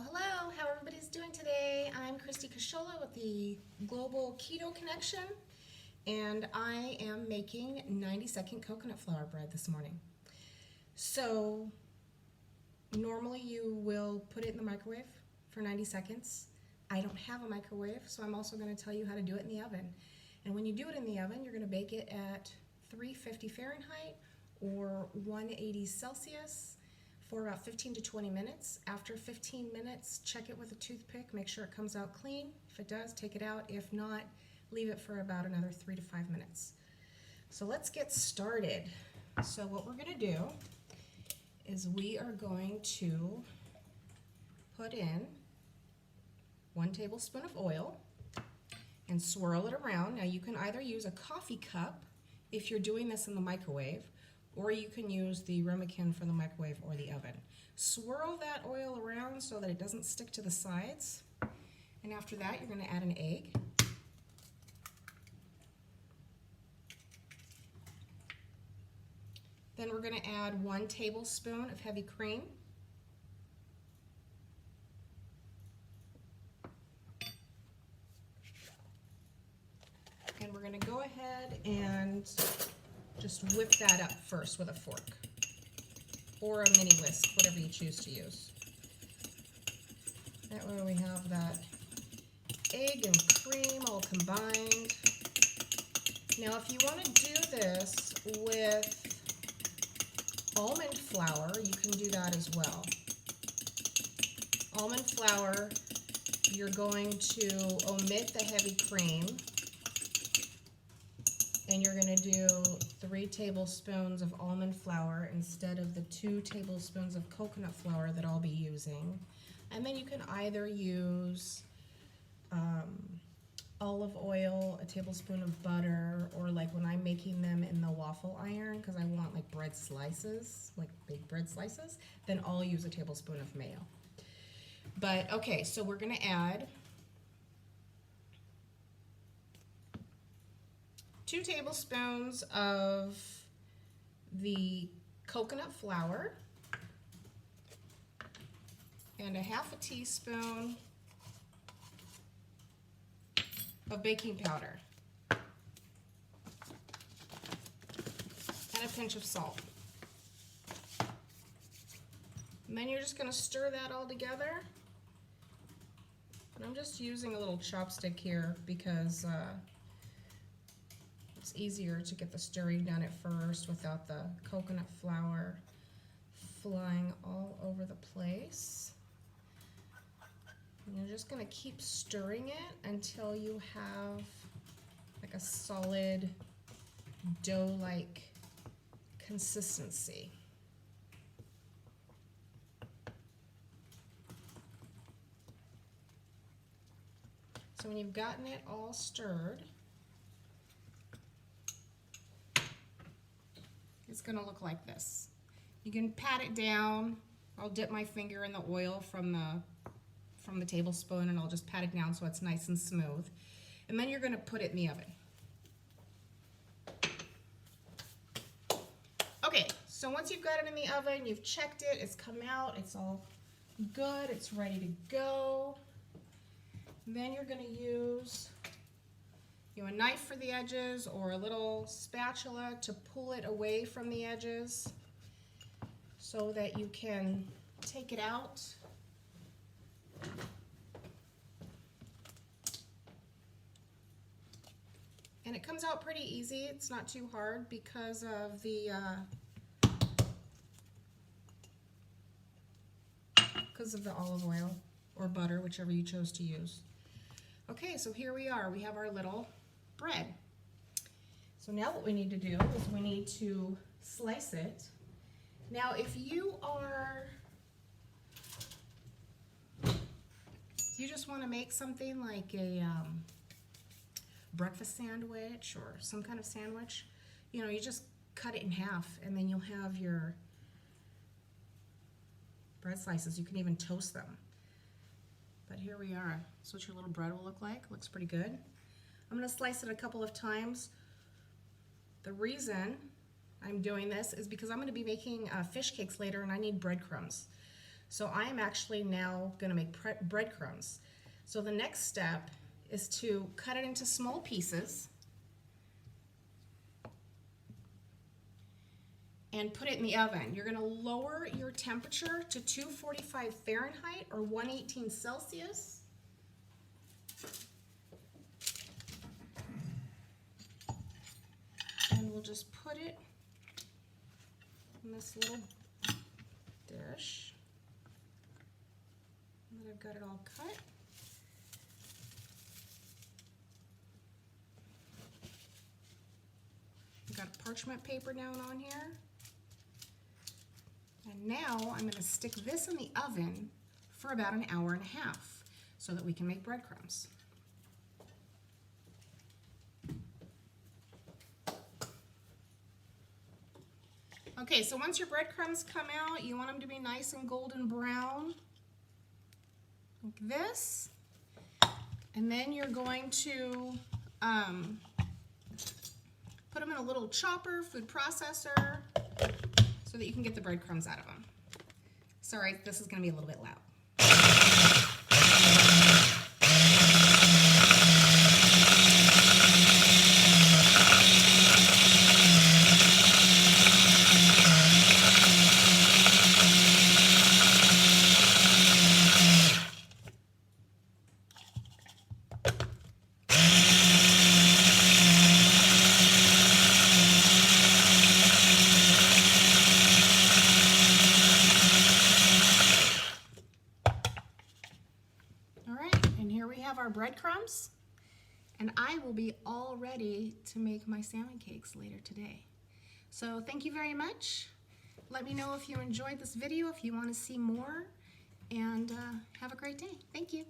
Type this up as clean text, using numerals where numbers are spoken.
Hello, how everybody's doing today. I'm Christy Casciola with the Global Keto Connection, and I am making 90-second coconut flour bread this morning. So, normally you will put it in the microwave for 90 seconds. I don't have a microwave, so I'm also going to tell you how to do it in the oven. And when you do it in the oven, you're going to bake it at 350 Fahrenheit or 180 Celsius for about 15 to 20 minutes. After 15 minutes, check it with a toothpick, make sure it comes out clean. If it does, take it out. If not, leave it for about another 3 to 5 minutes. So let's get started. So what we're going to do is we are going to put in 1 tablespoon of oil and swirl it around. Now you can either use a coffee cup if you're doing this in the microwave, or you can use the ramekin for the microwave or the oven. Swirl that oil around so that it doesn't stick to the sides. And after that, you're going to add an egg. Then we're going to add 1 tablespoon of heavy cream. And we're going to go ahead and just whip that up first with a fork or a mini whisk, whatever you choose to use. That way we have that egg and cream all combined. Now if you want to do this with almond flour, you can do that as well. Almond flour, you're going to omit the heavy cream, and you're going to do 3 tablespoons of almond flour instead of the 2 tablespoons of coconut flour that I'll be using. And then you can either use olive oil, a tablespoon of butter, or like when I'm making them in the waffle iron, because I want like bread slices, like big bread slices, then I'll use a tablespoon of mayo. But okay, so we're going to add 2 tablespoons of the coconut flour and a half a teaspoon of baking powder and a pinch of salt. And then you're just going to stir that all together. And I'm just using a little chopstick here because it's easier to get the stirring done at first without the coconut flour flying all over the place. And you're just going to keep stirring it until you have like a solid dough-like consistency. So when you've gotten it all stirred, it's going to look like this. You can pat it down. I'll dip my finger in the oil from the tablespoon, and I'll just pat it down so it's nice and smooth. And then you're going to put it in the oven. Okay, so once you've got it in the oven, you've checked it, it's come out, it's all good, it's ready to go. And then you're going to use a knife for the edges or a little spatula to pull it away from the edges so that you can take it out. And it comes out pretty easy. It's not too hard because of the olive oil or butter, whichever you chose to use. Okay, so here we are. We have our little bread. So now what we need to do is we need to slice it. Now if you just want to make something like a breakfast sandwich or some kind of sandwich, you just cut it in half and then you'll have your bread slices. You can even toast them. But here we are. That's what your little bread will look like. Looks pretty good. I'm going to slice it a couple of times. The reason I'm doing this is because I'm going to be making fish cakes later and I need breadcrumbs. So I am actually now going to make breadcrumbs. So the next step is to cut it into small pieces and put it in the oven. You're going to lower your temperature to 245 Fahrenheit or 118 Celsius. And we'll just put it in this little dish that I've got it all cut. I've got parchment paper down on here. And now I'm going to stick this in the oven for about an hour and a half so that we can make breadcrumbs. Okay, so once your breadcrumbs come out, you want them to be nice and golden brown, like this. And then you're going to put them in a little chopper, food processor, so that you can get the breadcrumbs out of them. Sorry, this is going to be a little bit loud. Our breadcrumbs, and I will be all ready to make my salmon cakes later today. So thank you very much. Let me know if you enjoyed this video, if you want to see more, and have a great day. Thank you.